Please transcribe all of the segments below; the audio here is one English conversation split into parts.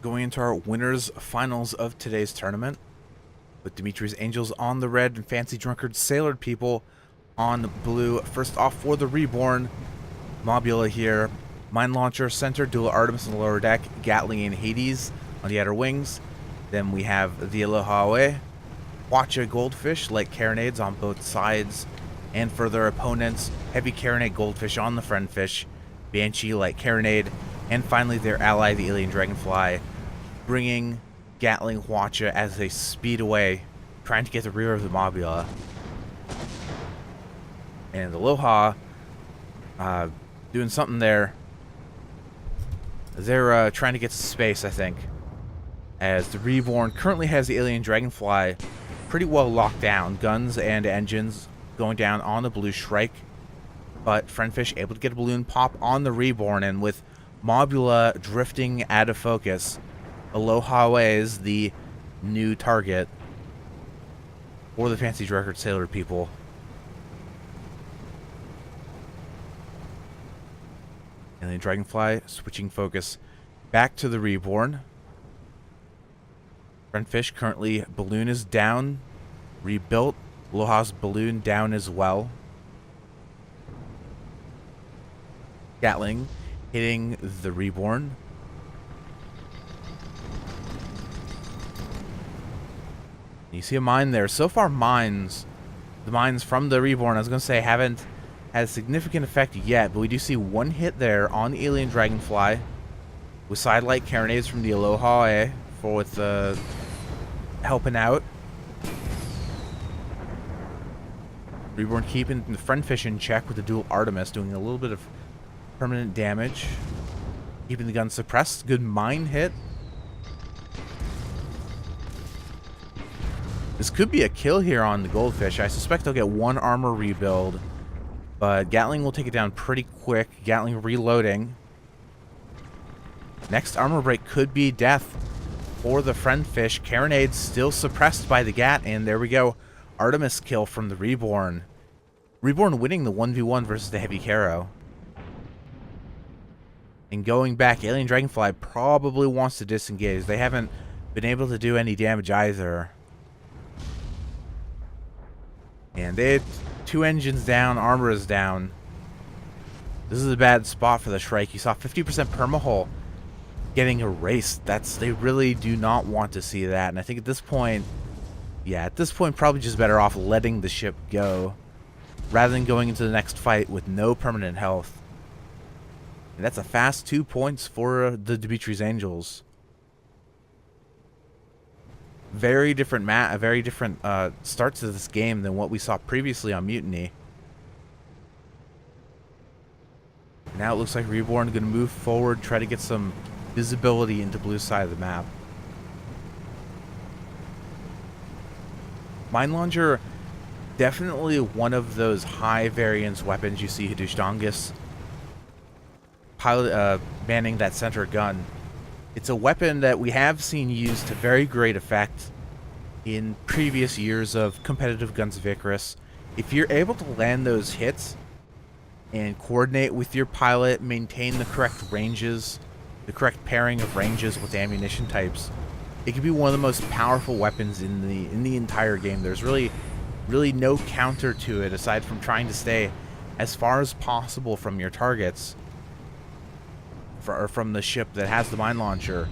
Going into our winners finals of today's tournament, with Dmitrij's Angels on the red and Fancy Drunkard Sailor People on blue. First off, for the Reborn, Mobula here. Mine Launcher Center, Dual Artemis on the lower deck, Gatling and Hades on the outer wings. Then we have the Aloha Away, Wacha Goldfish, light carronades on both sides. And for their opponents, heavy carronade Goldfish on the friend fish, Banshee, light carronade, and finally their ally, the Alien Dragonfly, bringing Gatling Wacha as they speed away, trying to get the rear of the Mobula. And Aloha, doing something there. They're trying to get to space, I think, as the Reborn currently has the Alien Dragonfly pretty well locked down. Guns and engines going down on the blue Shrike, but Friendfish able to get a balloon pop on the Reborn, and with Mobula drifting out of focus, Aloha Away is the new target for the Fancy Drunkard Sailor People. Alien Dragonfly switching focus back to the Reborn. Friendfish currently balloon is down, rebuilt. Aloha's balloon down as well. Gatling hitting the Reborn. You see a mine there. So far, the mines from the Reborn, I was going to say, haven't had a significant effect yet, but we do see one hit there on the Alien Dragonfly with sidelight carronades from the Aloha for helping out. Reborn keeping the Friendfish in check with the dual Artemis, doing a little bit of permanent damage. Keeping the gun suppressed. Good mine hit. This could be a kill here on the Goldfish. I suspect they'll get one armor rebuild, but Gatling will take it down pretty quick. Gatling reloading. Next armor break could be death for the Friendfish. Carronade still suppressed by the Gat, and there we go. Artemis kill from the Reborn. Reborn winning the 1v1 versus the Heavy Caro. And going back, Alien Dragonfly probably wants to disengage. They haven't been able to do any damage either. And they had two engines down, armor is down. This is a bad spot for the Shrike. You saw 50% permahull getting erased. They really do not want to see that. And I think at this point, probably just better off letting the ship go rather than going into the next fight with no permanent health. And that's a fast 2 points for the Dmitrij's Angels. Very different start to this game than what we saw previously on Mutiny. Now it looks like Reborn going to move forward, try to get some visibility into blue side of the map. Mine Launcher, definitely one of those high variance weapons you see Hadoushdongus manning that center gun. It's a weapon that we have seen used to very great effect in previous years of competitive Guns of Icarus. If you're able to land those hits and coordinate with your pilot, maintain the correct ranges, the correct pairing of ranges with ammunition types, it can be one of the most powerful weapons in the entire game. There's really no counter to it aside from trying to stay as far as possible from your targets, from the ship that has the mine launcher.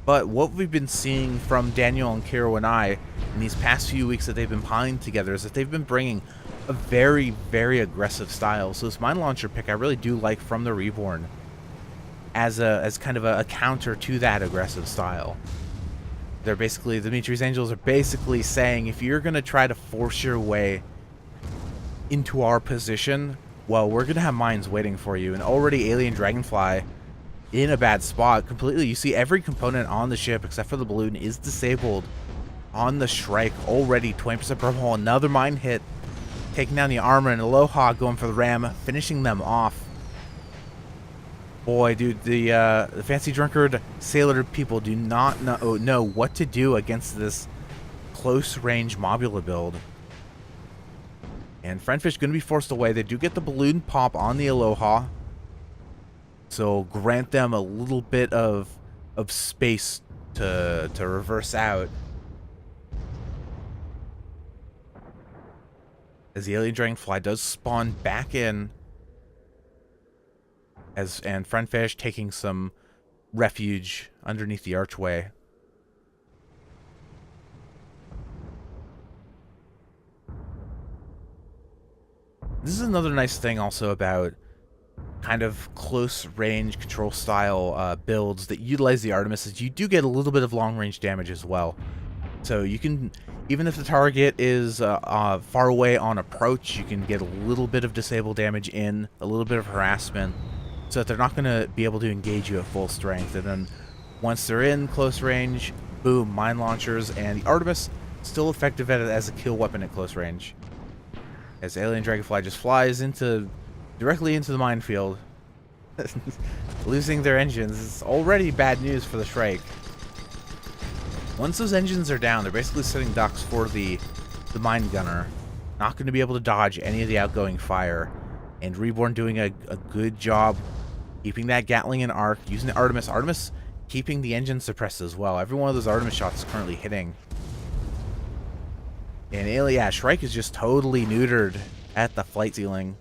But what we've been seeing from Daniel and Kiro and I in these past few weeks that they've been piling together is that they've been bringing a very, very aggressive style. So this mine launcher pick I really do like from the Reborn as kind of a counter to that aggressive style. The Dmitrij's Angels are basically saying, if you're going to try to force your way into our position, well, we're going to have mines waiting for you. And already Alien Dragonfly in a bad spot completely. You see every component on the ship except for the balloon is disabled on the Shrike. Already 20% permahull. Another mine hit, taking down the armor, and Aloha going for the ram, finishing them off. Boy, dude, the Fancy Drunkard Sailor People do not know what to do against this close-range Mobula build. And Friendfish going to be forced away. They do get the balloon pop on the Aloha, so grant them a little bit of of space to reverse out. As the alien dragonfly does spawn back in, and Friendfish taking some refuge underneath the archway. This is another nice thing also about kind of close range control style builds that utilize the Artemis, is you do get a little bit of long range damage as well. So you can, even if the target is far away on approach, you can get a little bit of disable damage in, a little bit of harassment, so that they're not going to be able to engage you at full strength. And then once they're in close range, boom, mine launchers, and the Artemis still effective as a kill weapon at close range. As Alien Dragonfly just flies directly into the minefield, losing their engines. It's already bad news for the Shrike. Once those engines are down, they're basically setting ducks for the mine gunner. Not going to be able to dodge any of the outgoing fire. And Reborn doing a good job keeping that Gatling in arc, using the Artemis. Artemis keeping the engine suppressed as well. Every one of those Artemis shots is currently hitting. And yeah, Shrike is just totally neutered at the flight ceiling.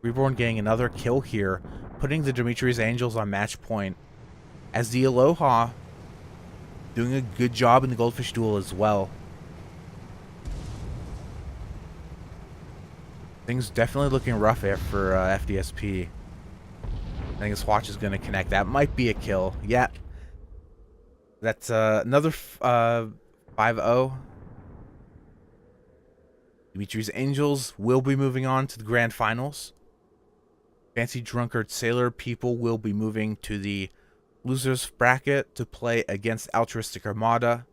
Reborn getting another kill here, putting the Dmitrij's Angels on match point. As the Aloha doing a good job in the Goldfish duel as well. Things definitely looking rough for FDSP. I think this watch is going to connect. That might be a kill. Yeah. That's another 5-0. Dmitrij's Angels will be moving on to the Grand Finals. Fancy Drunkard Sailor people will be moving to the losers bracket to play against Altruistic Armada.